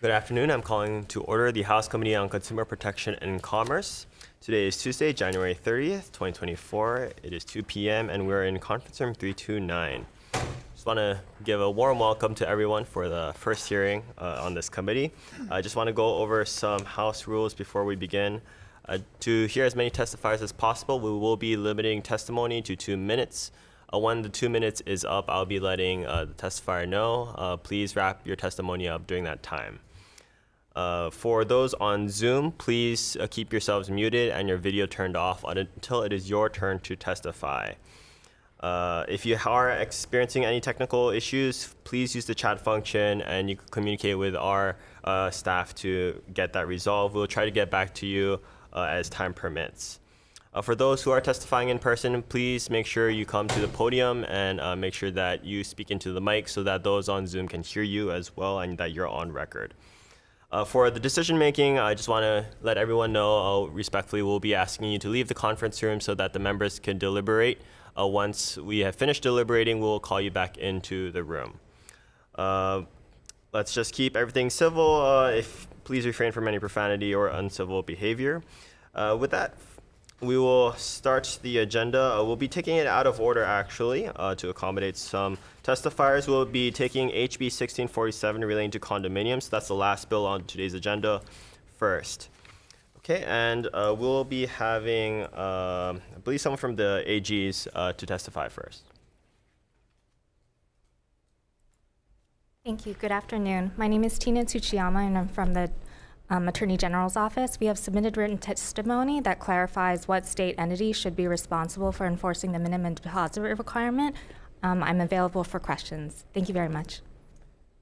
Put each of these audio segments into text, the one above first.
Good afternoon. I'm calling to order the House Committee on Consumer Protection and Commerce. Today is Tuesday, January 30th, 2024. It is 2 p.m. and we're in conference room 329. Just want to give a warm welcome to everyone for the first hearing on this committee. I just want to go over some House rules before we begin. To hear as many testifiers as possible, we will be limiting testimony to 2 minutes. When the 2 minutes is up, I'll be letting the testifier know. Please wrap your testimony up during that time. For those on Zoom, please keep yourselves muted and your video turned off until it is your turn to testify. If you are experiencing any technical issues, please use the chat function and you can communicate with our staff to get that resolved. We'll try to get back to you as time permits. For those who are testifying in person, please make sure you come to the podium and make sure that you speak into the mic so that those on Zoom can hear you as well and that you're on record. For the decision making, I just want to let everyone know respectfully we'll be asking you to leave the conference room so that the members can deliberate. Once we have finished deliberating, we'll call you back into the room. Let's just keep everything civil. Please refrain from any profanity or uncivil behavior. With that, we will start the agenda. We'll be taking it out of order, actually, to accommodate some testifiers. We'll be taking HB 1647 relating to condominiums. That's the last bill on today's agenda first. Okay, and we'll be having, I believe, someone from the AGs to testify first. Thank you. Good afternoon. My name is Tue Jan, and I'm from the Attorney General's Office. We have submitted written testimony that clarifies what state entity should be responsible for enforcing the minimum deposit requirement. I'm available for questions. Thank you very much.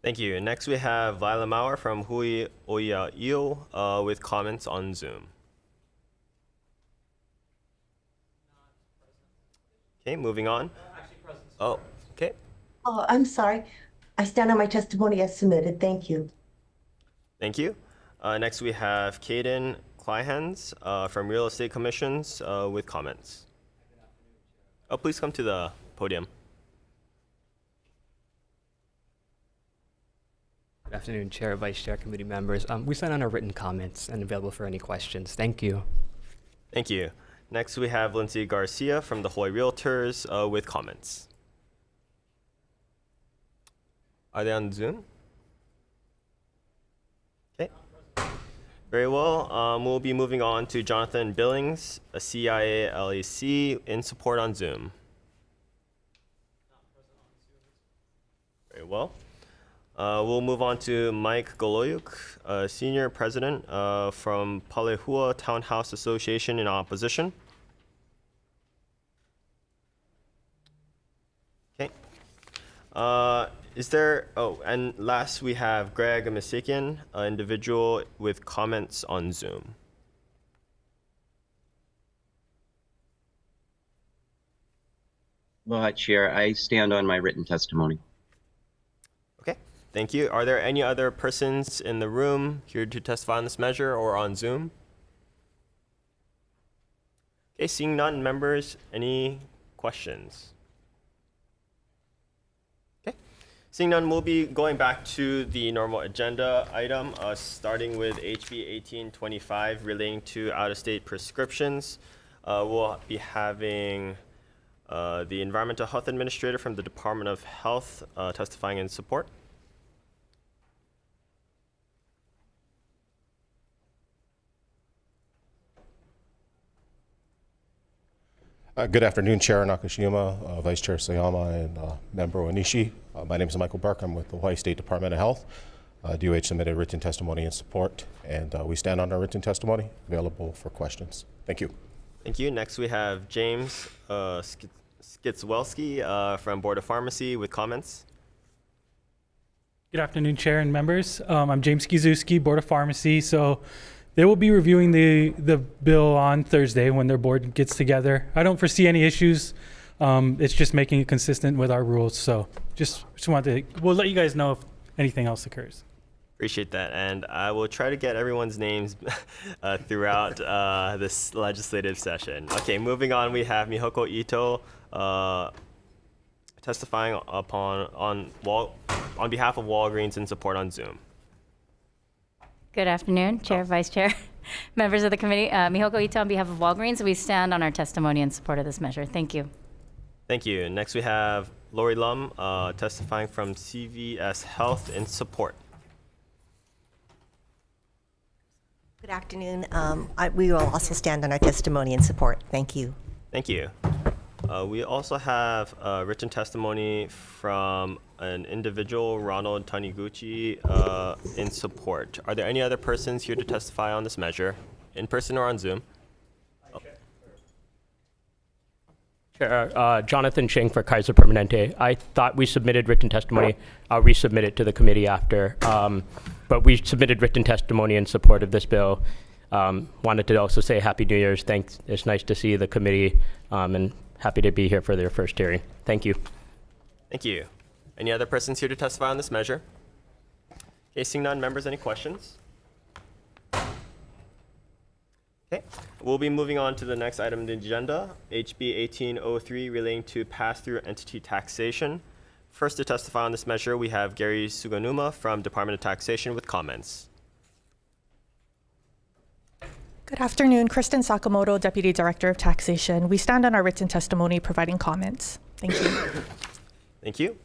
Thank you. Next, we have Lila Maurer from Hui Oya Iyo with comments on Zoom. Okay, moving on. Oh, okay. Oh, I'm sorry. I stand on my testimony as submitted. Thank you. Thank you. Next, we have Caden Clyhans from Real Estate Commissions with comments. Oh, please come to the podium. Good afternoon, Chair, Vice Chair, committee members. We sent on our written comments and available for any questions. Thank you. Thank you. Next, we have Lindsay Garcia from the Hawaii Realtors with comments. Are they on Zoom? Okay. Very well. We'll be moving on to Jonathan Billings, a CIA LAC, in support on Zoom. Very well. We'll move on to Mike Goloyuk, Senior President from Palehua Townhouse Association in opposition. Okay. And last we have Greg Misakian, an individual with comments on Zoom. Aloha, Chair. I stand on my written testimony. Okay, thank you. Are there any other persons in the room here to testify on this measure or on Zoom? Okay, seeing none, members, any questions? Seeing none, we'll be going back to the normal agenda item, starting with HB 1825 relating to out-of-state prescriptions. We'll be having the Environmental Health Administrator from the Department of Health testifying in support. Good afternoon, Chair Nakashima, Vice Chair Sayama, and Member Onishi. My name is Michael Burke. I'm with the Hawaii State Department of Health. DOH submitted written testimony in support, and we stand on our written testimony, available for questions. Thank you. Thank you. Next, we have James Skitswelski from Board of Pharmacy with comments. Good afternoon, Chair and members. I'm James Skizewski, Board of Pharmacy. So they will be reviewing the bill on Thursday when their board gets together. I don't foresee any issues. It's just making it consistent with our rules. So just wanted to, we'll let you guys know if anything else occurs. Appreciate that. And I will try to get everyone's names throughout this legislative session. Okay, moving on, we have Mihoko Ito testifying on behalf of Walgreens in support on Zoom. Good afternoon, Chair, Vice Chair, members of the committee. Mihoko Ito on behalf of Walgreens. We stand on our testimony in support of this measure. Thank you. Thank you. Next, we have Lori Lum testifying from CVS Health in support. Good afternoon. We will also stand on our testimony in support. Thank you. Thank you. We also have written testimony from an individual, Ronald Taniguchi, in support. Are there any other persons here to testify on this measure, in person or on Zoom? Chair, Jonathan Cheng for Kaiser Permanente. I thought we submitted written testimony. I'll resubmit it to the committee after. But we submitted written testimony in support of this bill. Wanted to also say Happy New Year's. Thanks. It's nice to see the committee and happy to be here for their first hearing. Thank you. Thank you. Any other persons here to testify on this measure? Okay, seeing none, members, any questions? Okay, we'll be moving on to the next item on the agenda, HB 1803, relating to pass-through entity taxation. First to testify on this measure, we have Gary Suganuma from Department of Taxation with comments. Good afternoon, Kristen Sakamoto, Deputy Director of Taxation. We stand on our written testimony providing comments. Thank you. Thank you.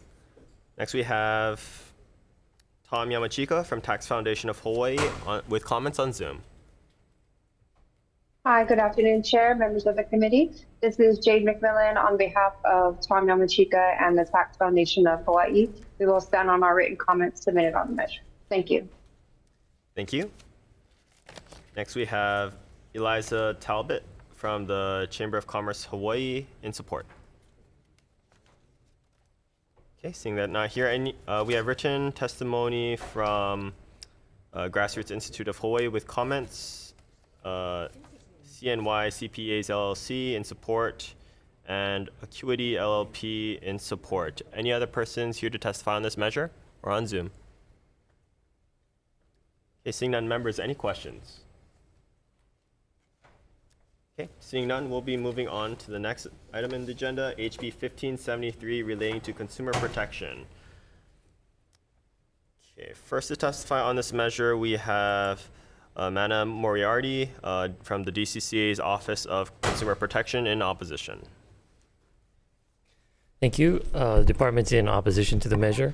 Next we have Tom Yamachika from Tax Foundation of Hawaii with comments on Zoom. Hi, good afternoon, Chair, members of the committee. This is Jade McMillan on behalf of Tom Yamachika and the Tax Foundation of Hawaii. We will stand on our written comments submitted on the measure. Thank you. Thank you. Next we have Eliza Talbot from the Chamber of Commerce Hawaii in support. Okay, seeing that not here, we have written testimony from Grassroots Institute of Hawaii with comments, CNY CPAs LLC in support, and Acuity LLP in support. Any other persons here to testify on this measure or on Zoom? Okay, seeing none, members, any questions? Okay, seeing none, we'll be moving on to the next item in the agenda, HB 1573, relating to consumer protection. Okay, first to testify on this measure, we have Mana Moriarty from the DCCA's Office of Consumer Protection in opposition. Thank you. The department's in opposition to the measure,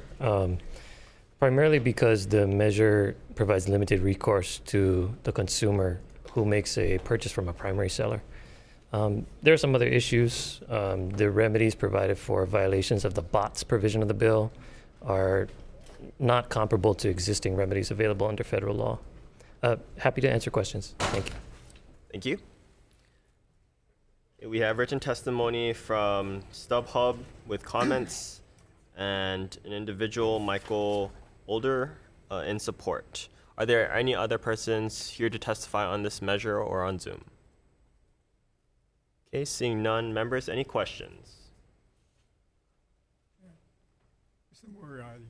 primarily because the measure provides limited recourse to the consumer who makes a purchase from a primary seller. There are some other issues. The remedies provided for violations of the BOTS provision of the bill are not comparable to existing remedies available under federal law. Happy to answer questions. Thank you. Thank you. We have written testimony from StubHub with comments and an individual, Michael Older, in support. Are there any other persons here to testify on this measure or on Zoom? Okay, seeing none, members, any questions? Mr. Moriarty.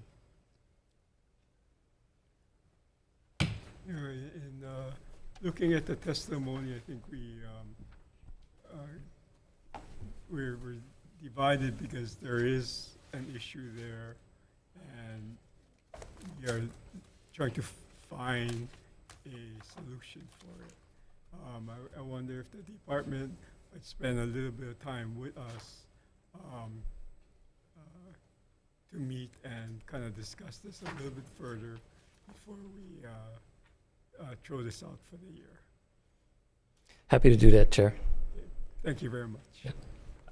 In looking at the testimony, I think we're divided because there is an issue there, and we are trying to find a solution for it. I wonder if the department would spend a little bit of time with us to meet and kind of discuss this a little bit further before we throw this out for the year. Happy to do that, Chair. Okay. Thank you very much. Yeah.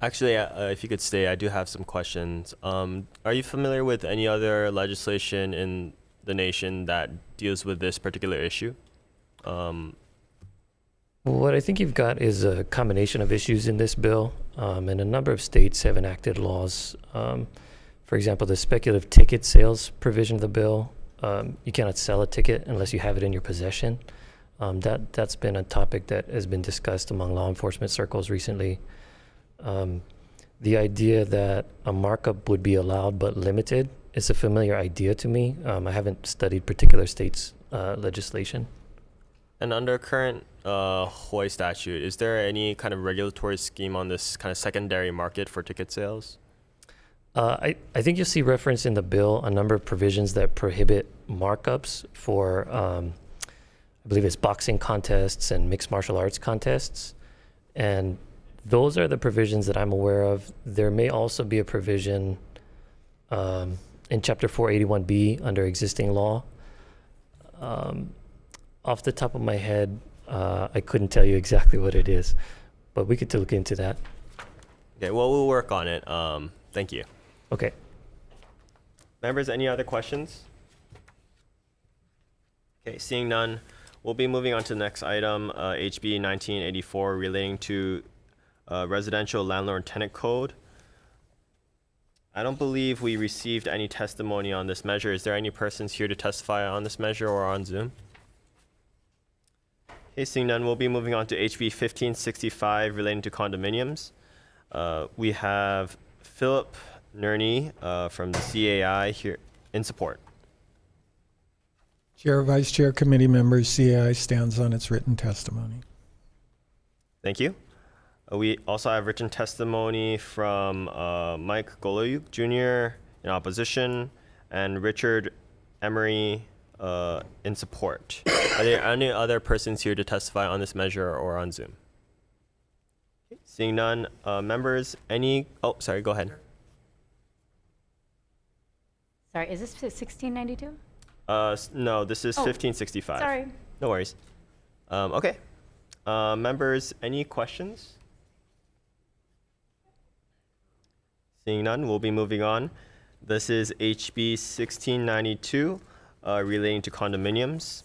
Actually, if you could stay, I do have some questions. Are you familiar with any other legislation in the nation that deals with this particular issue? What I think you've got is a combination of issues in this bill, and a number of states have enacted laws. For example, the speculative ticket sales provision of the bill, you cannot sell a ticket unless you have it in your possession. That's been a topic that has been discussed among law enforcement circles recently. The idea that a markup would be allowed but limited is a familiar idea to me. I haven't studied particular states' legislation. And under current Hawaii statute, is there any kind of regulatory scheme on this kind of secondary market for ticket sales? I think you'll see reference in the bill a number of provisions that prohibit markups for I believe it's boxing contests and mixed martial arts contests. And those are the provisions that I'm aware of. There may also be a provision in Chapter 481B under existing law. Off the top of my head, I couldn't tell you exactly what it is, but we could look into that. Okay, well, we'll work on it. Thank you. Okay. Members, any other questions? Okay, seeing none, we'll be moving on to the next item, HB 1984, relating to residential landlord-tenant code. I don't believe we received any testimony on this measure. Is there any persons here to testify on this measure or on Zoom? Okay, seeing none, we'll be moving on to HB 1565 relating to condominiums. We have Philip Nerney from the CAI here in support. Chair, Vice Chair, committee members, CAI stands on its written testimony. Thank you. We also have written testimony from Mike Goloyuk Jr. in opposition and Richard Emery in support. Are there any other persons here to testify on this measure or on Zoom? Okay, seeing none, members, any, oh, sorry, go ahead. Sorry, is this 1692? No, this is 1565. Sorry. No worries. Okay. Members, any questions? Seeing none, we'll be moving on. This is HB 1692, relating to condominiums.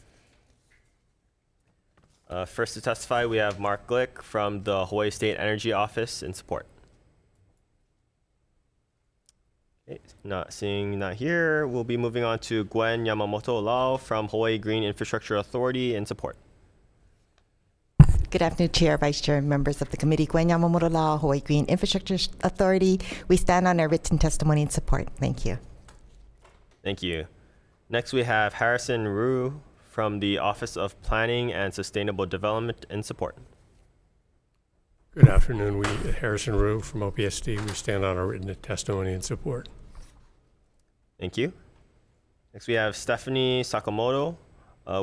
First to testify, we have Mark Glick from the Hawaii State Energy Office in support. Okay, not here. We'll be moving on to Gwen Yamamoto Lau from Hawaii Green Infrastructure Authority in support. Good afternoon, Chair, Vice Chair, and members of the committee. Gwen Yamamoto Lau, Hawaii Green Infrastructure Authority. We stand on our written testimony in support. Thank you. Thank you. Next, we have Harrison Rue from the Office of Planning and Sustainable Development in support. Good afternoon. Harrison Rue from OPSD. We stand on our written testimony in support. Thank you. Next, we have Stephanie Sakamoto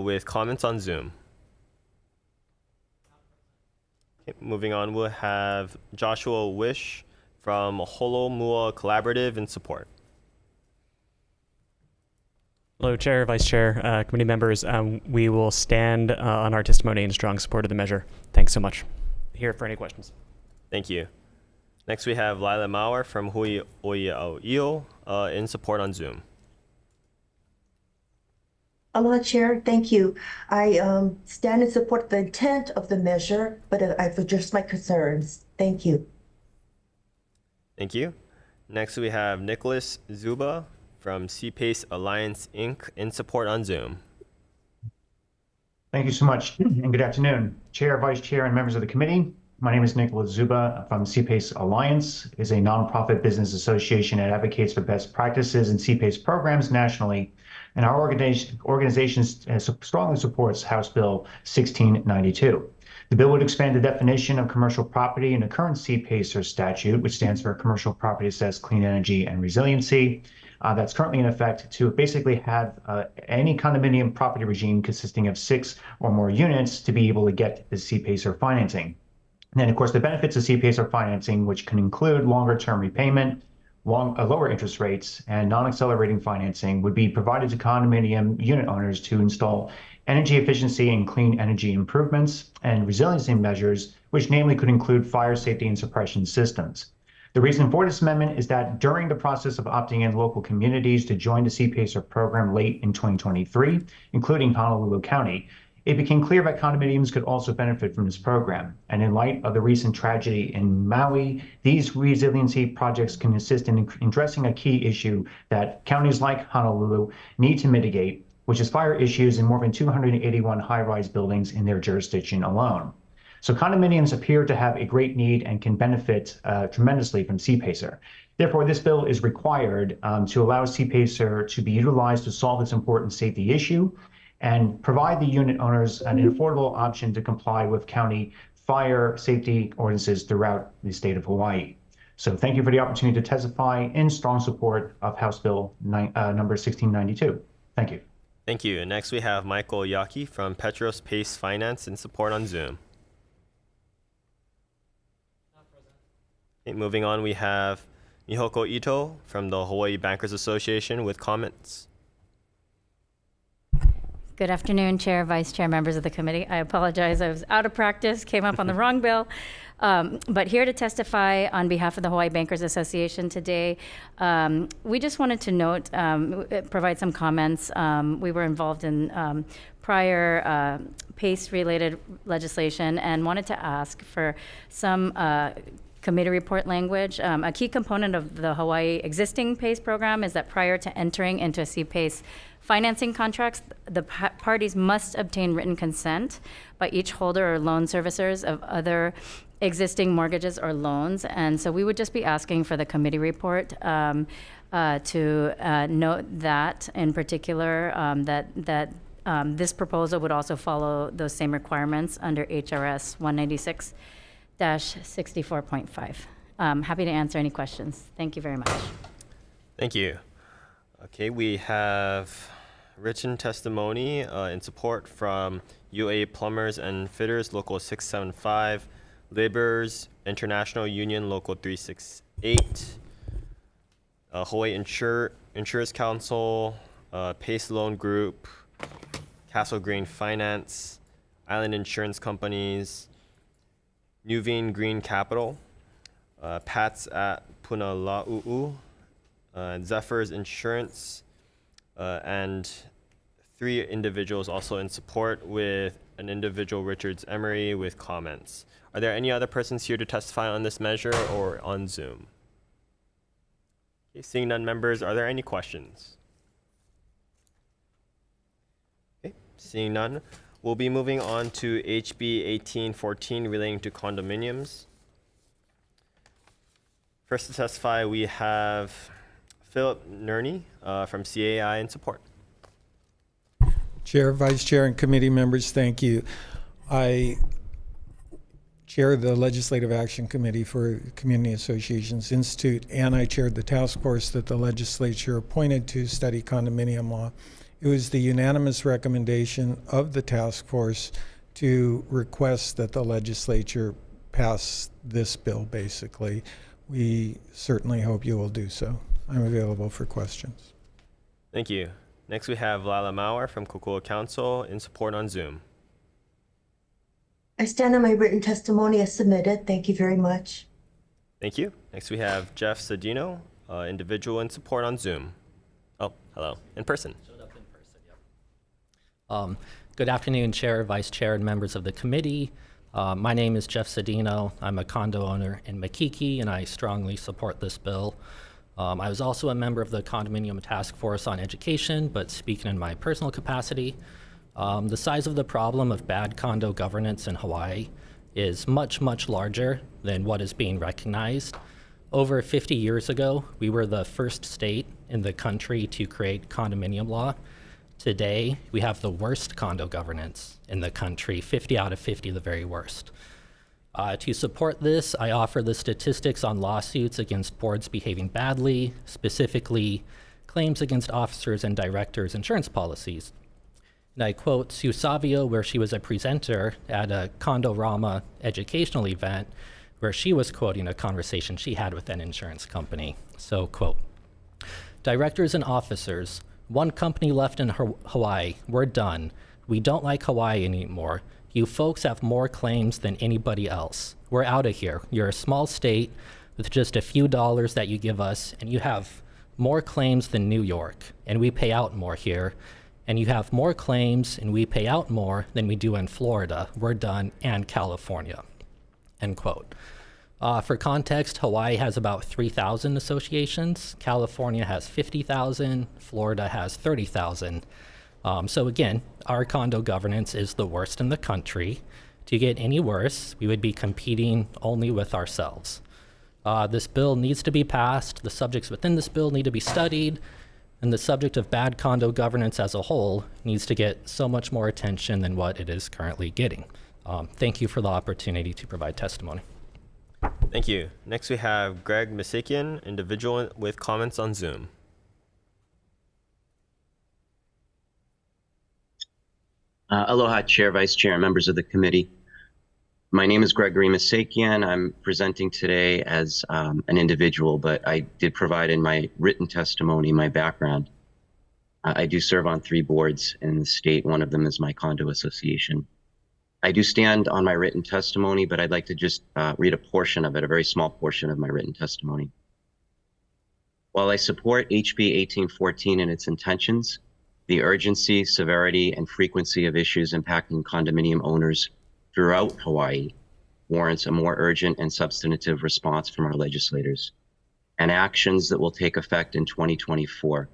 with comments on Zoom. Okay, moving on, we'll have Joshua Wish from Holomua Collaborative in support. Hello, Chair, Vice Chair, committee members. We will stand on our testimony in strong support of the measure. Thanks so much. Here for any questions. Thank you. Next, we have Lila Mauer from Hui Oia'io in support on Zoom. Aloha, Chair. Thank you. I stand in support of the intent of the measure, but I've addressed my concerns. Thank you. Thank you. Next, we have Nicholas Zuba from CPACE Alliance, Inc. in support on Zoom. Thank you so much, and good afternoon. Chair, Vice Chair, and members of the committee. My name is Nicholas Zuba from CPACE Alliance. It is a nonprofit business association that advocates for best practices in CPACE programs nationally. And our organization strongly supports House Bill 1692. The bill would expand the definition of commercial property in the current CPACER statute, which stands for Commercial Property Assessed Clean Energy and Resiliency, that's currently in effect to basically have any condominium property regime consisting of 6 or more units to be able to get the CPACER financing. And then, of course, the benefits of CPACER financing, which can include longer-term repayment, lower interest rates, and non-accelerating financing, would be provided to condominium unit owners to install energy efficiency and clean energy improvements and resiliency measures, which namely could include fire safety and suppression systems. The reason for this amendment is that during the process of opting in local communities to join the CPACER program late in 2023, including Honolulu County, it became clear that condominiums could also benefit from this program. And in light of the recent tragedy in Maui, these resiliency projects can assist in addressing a key issue that counties like Honolulu need to mitigate, which is fire issues in more than 281 high-rise buildings in their jurisdiction alone. So condominiums appear to have a great need and can benefit tremendously from CPACER. Therefore, this bill is required to allow CPACER to be utilized to solve this important safety issue and provide the unit owners an affordable option to comply with county fire safety ordinances throughout the state of Hawaii. So thank you for the opportunity to testify in strong support of House Bill number 1692. Thank you. Thank you. Next, we have Michael Yaki from Petros Pace Finance in support on Zoom. Okay, moving on, we have Mihoko Ito from the Hawaii Bankers Association with comments. Good afternoon, Chair, Vice Chair, members of the committee. I apologize, I was out of practice, came up on the wrong bill. But here to testify on behalf of the Hawaii Bankers Association today. We just wanted to note, provide some comments. We were involved in prior PACE-related legislation and wanted to ask for some committee report language. A key component of the Hawaii existing PACE program is that prior to entering into a CPACE financing contracts, the parties must obtain written consent by each holder or loan servicers of other existing mortgages or loans. And so we would just be asking for the committee report to note that in particular, that this proposal would also follow those same requirements under HRS 196-64.5. Happy to answer any questions. Thank you very much. Thank you. Okay, we have written testimony in support from UA Plumbers and Fitters Local 675, Laborers International Union Local 368, Hawaii Insurance Council, Pace Loan Group, Castle Green Finance, Island Insurance Companies, Nuveen Green Capital, Pats at Punala'u'u, Zephyrs Insurance, and 3 individuals also in support with an individual, Richards Emery, with comments. Are there any other persons here to testify on this measure or on Zoom? Okay, seeing none, members, are there any questions? Okay, seeing none, we'll be moving on to HB 1814 relating to condominiums. First to testify, we have Philip Nerney from CAI in support. Chair, Vice Chair, and committee members, thank you. I chair the Legislative Action Committee for Community Associations Institute, and I chaired the task force that the legislature appointed to study condominium law. It was the unanimous recommendation of the task force to request that the legislature pass this bill, basically. We certainly hope you will do so. I'm available for questions. Thank you. Next, we have Lila Mauer from Kokua Council in support on Zoom. I stand on my written testimony as submitted. Thank you very much. Thank you. Next, we have Jeff Sedino, individual in support on Zoom. Oh, hello. In person. Good afternoon, Chair, Vice Chair, and members of the committee. My name is Jeff Sedino. I'm a condo owner in Makiki, and I strongly support this bill. I was also a member of the Condominium Task Force on Education, but speaking in my personal capacity, the size of the problem of bad condo governance in Hawaii is much, much larger than what is being recognized. Over 50 years ago, we were the first state in the country to create condominium law. Today, we have the worst condo governance in the country, 50 out of 50, the very worst. To support this, I offer the statistics on lawsuits against boards behaving badly, specifically claims against officers and directors' insurance policies. And I quote Sue Savio, where she was a presenter at a Condorama educational event, where she was quoting a conversation she had with an insurance company. So, quote, "Directors and officers, one company left in Hawaii. We're done. We don't like Hawaii anymore. You folks have more claims than anybody else. We're out of here. You're a small state with just a few dollars that you give us, and you have more claims than New York, and we pay out more here. And you have more claims, and we pay out more than we do in Florida. We're done, and California." End quote. For context, Hawaii has about 3,000 associations. California has 50,000. Florida has 30,000. So again, our condo governance is the worst in the country. To get any worse, we would be competing only with ourselves. This bill needs to be passed. The subjects within this bill need to be studied. And the subject of bad condo governance as a whole needs to get so much more attention than what it is currently getting. Thank you for the opportunity to provide testimony. Thank you. Next, we have Greg Masikian, individual with comments on Zoom. Aloha, Chair, Vice Chair, and members of the committee. My name is Gregory Masakian. I'm presenting today as an individual, but I did provide in my written testimony my background. I do serve on 3 boards in the state. One of them is my condo association. I do stand on my written testimony, but I'd like to just read a portion of it, a very small portion of my written testimony. While I support HB 1814 and its intentions, the urgency, severity, and frequency of issues impacting condominium owners throughout Hawaii warrants a more urgent and substantive response from our legislators and actions that will take effect in 2024.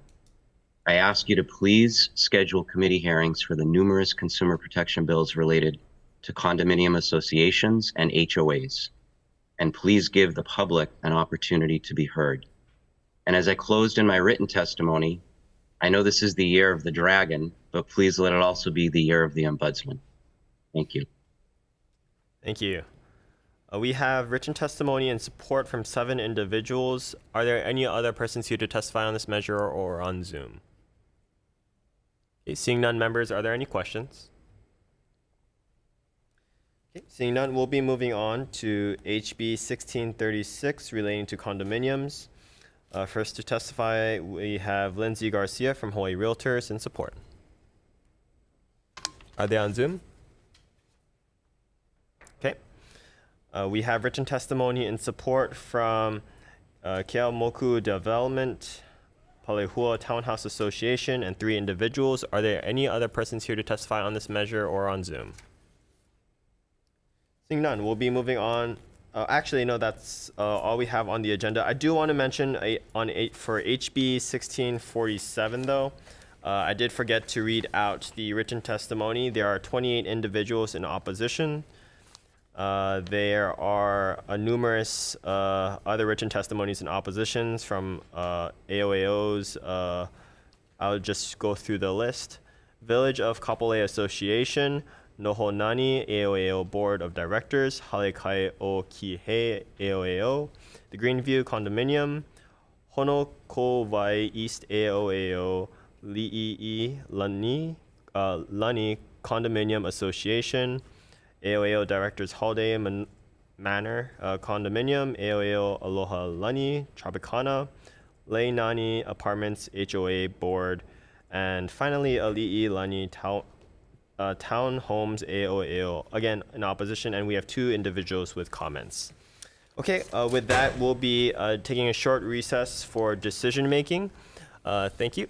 I ask you to please schedule committee hearings for the numerous consumer protection bills related to condominium associations and HOAs, and please give the public an opportunity to be heard. And as I closed in my written testimony, I know this is the year of the dragon, but please let it also be the year of the ombudsman. Thank you. Thank you. We have written testimony and support from 7 individuals. Are there any other persons here to testify on this measure or on Zoom? Okay, seeing none, members, are there any questions? Okay, seeing none, we'll be moving on to HB 1636 relating to condominiums. First to testify, we have Lindsay Garcia from Hawaii Realtors in support. Are they on Zoom? Okay. We have written testimony in support from Keamoku Development, Palehua Townhouse Association, and 3 individuals. Are there any other persons here to testify on this measure or on Zoom? Seeing none, we'll be moving on. Actually, no, that's all we have on the agenda. I do want to mention for HB 1647, though, I did forget to read out the written testimony. There are 28 individuals in opposition. There are numerous other written testimonies and oppositions from AOAOs. I'll just go through the list. Village of Kapolei Association, Nohonani AOAO Board of Directors, Halekai o Kihei AOAO, the Greenview Condominium, Honokowai East AOAO, Li'i Lani Condominium Association, AOAO Directors Holiday Manor Condominium, AOAO Aloha Lani Tropicana, Leinani Apartments HOA Board, and finally Ali'i Lani Town Homes AOAO, again in opposition, and we have 2 individuals with comments. Okay, with that, we'll be taking a short recess for decision making. Thank you.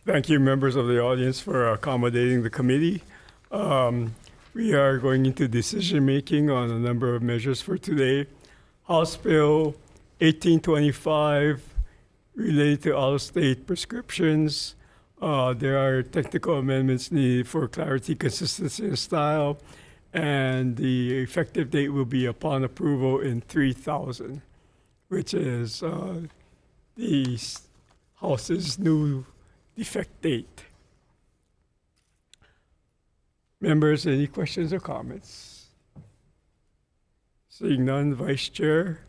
Thank you, members of the audience, for accommodating the committee. We are going into decision-making on a number of measures for today. House Bill 1825 related to out-of-state prescriptions. There are technical amendments needed for clarity, consistency, and style, and the effective date will be upon approval in 3000, which is the House's new defect date. Members, any questions or comments? Seeing none, Vice Chair,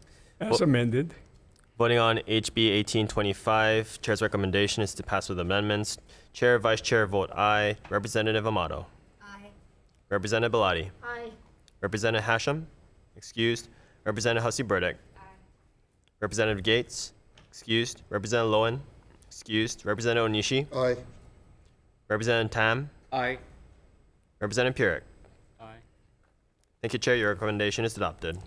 as amended. Voting on HB 1825, Chair's recommendation is to pass with amendments. Chair, Vice Chair vote aye. Representative Amato. Aye. Representative Belatti. Aye. Representative Hashem. Excused. Representative Hussey Burdick. Aye. Representative Gates. Excused. Representative Lowen. Excused. Representative Onishi. Aye. Representative Tam. Aye. Representative Purick. Aye. Thank you, Chair. Your recommendation is adopted.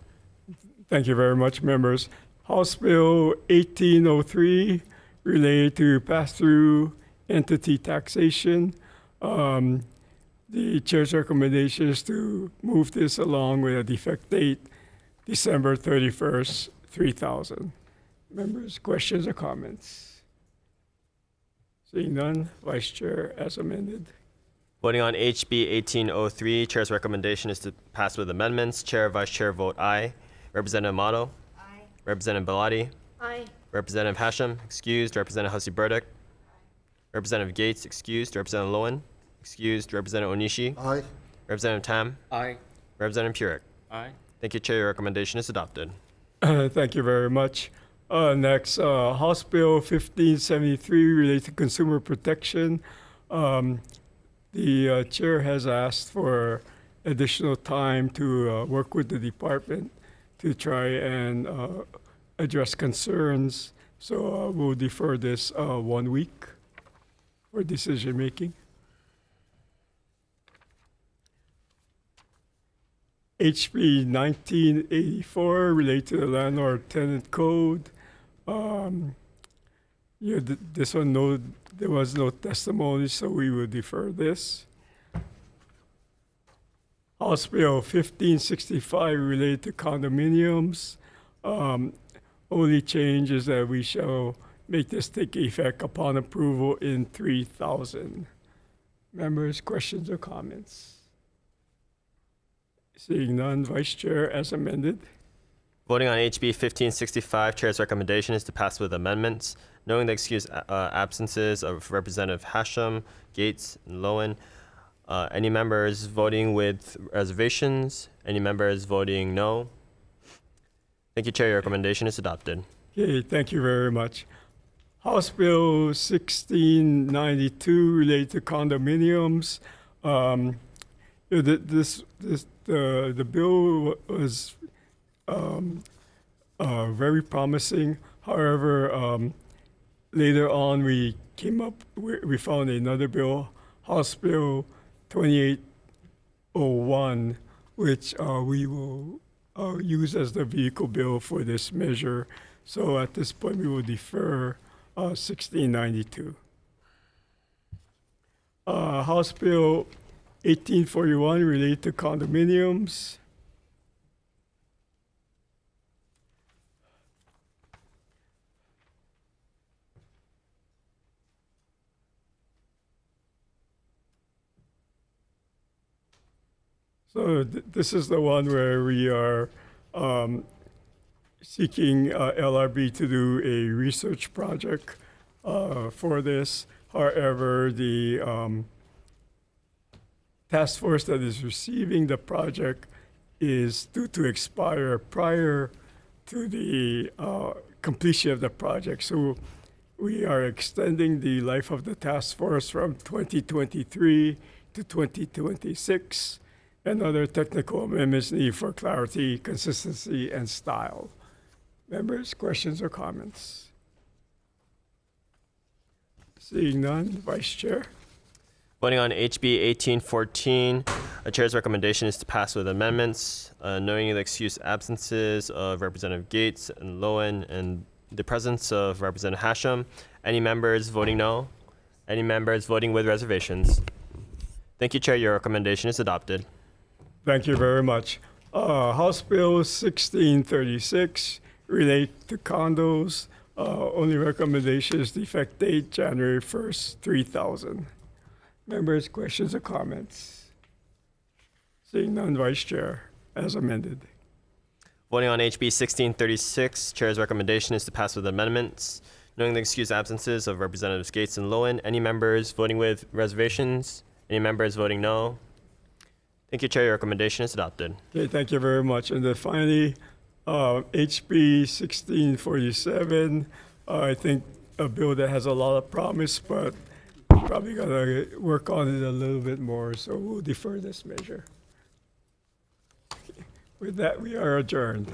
Thank you very much, members. House Bill 1803 related to pass-through entity taxation. The Chair's recommendation is to move this along with a defect date, December 31st, 3000. Members, questions or comments? Seeing none, Vice Chair, as amended. Voting on HB 1803, Chair's recommendation is to pass with amendments. Chair, Vice Chair vote aye. Representative Amato. Aye. Representative Belatti. Aye. Representative Hashem. Excused. Representative Hussey Burdick. Representative Gates. Excused. Representative Lowen. Excused. Representative Onishi. Aye. Representative Tam. Aye. Representative Purick. Aye. Thank you, Chair. Your recommendation is adopted. Thank you very much. Next, House Bill 1573 related to consumer protection. The Chair has asked for additional time to work with the department to try and address concerns. So we'll defer this 1 week for decision making. HB 1984 related to the landlord tenant code. This one, there was no testimony, so we will defer this. House Bill 1565 related to condominiums. Only change is that we shall make this take effect upon approval in 3000. Members, questions or comments? Seeing none, Vice Chair, as amended. Voting on HB 1565, Chair's recommendation is to pass with amendments. Knowing the excused absences of Representative Hashem, Gates, and Lowen, any members voting with reservations? Any members voting no? Thank you, Chair. Your recommendation is adopted. Okay, thank you very much. House Bill 1692 related to condominiums. The bill was very promising. However, later on we found another bill, House Bill 2801, which we will use as the vehicle bill for this measure. So at this point, we will defer 1692. House Bill 1841 related to condominiums. So this is the one where we are seeking LRB to do a research project for this. However, the task force that is receiving the project is due to expire prior to the completion of the project. So we are extending the life of the task force from 2023 to 2026. And other technical amendments needed for clarity, consistency, and style. Members, questions or comments? Seeing none, Vice Chair. Voting on HB 1814, the Chair's recommendation is to pass with amendments, knowing the excused absences of Representative Gates and Lowen and the presence of Representative Hashem. Any members voting no? Any members voting with reservations? Thank you, Chair. Your recommendation is adopted. Thank you very much. House Bill 1636 relate to condos. Only recommendation is the effect date January 1st, 3000. Members, questions or comments? Seeing none, Vice Chair, as amended. Voting on HB 1636, Chair's recommendation is to pass with amendments. Knowing the excused absences of Representatives Gates and Lowen, any members voting with reservations? Any members voting no? Thank you, Chair. Your recommendation is adopted. Okay, thank you very much. And then finally, HB 1647, I think a bill that has a lot of promise, but probably gonna work on it a little bit more, so we'll defer this measure. Okay. With that, we are adjourned.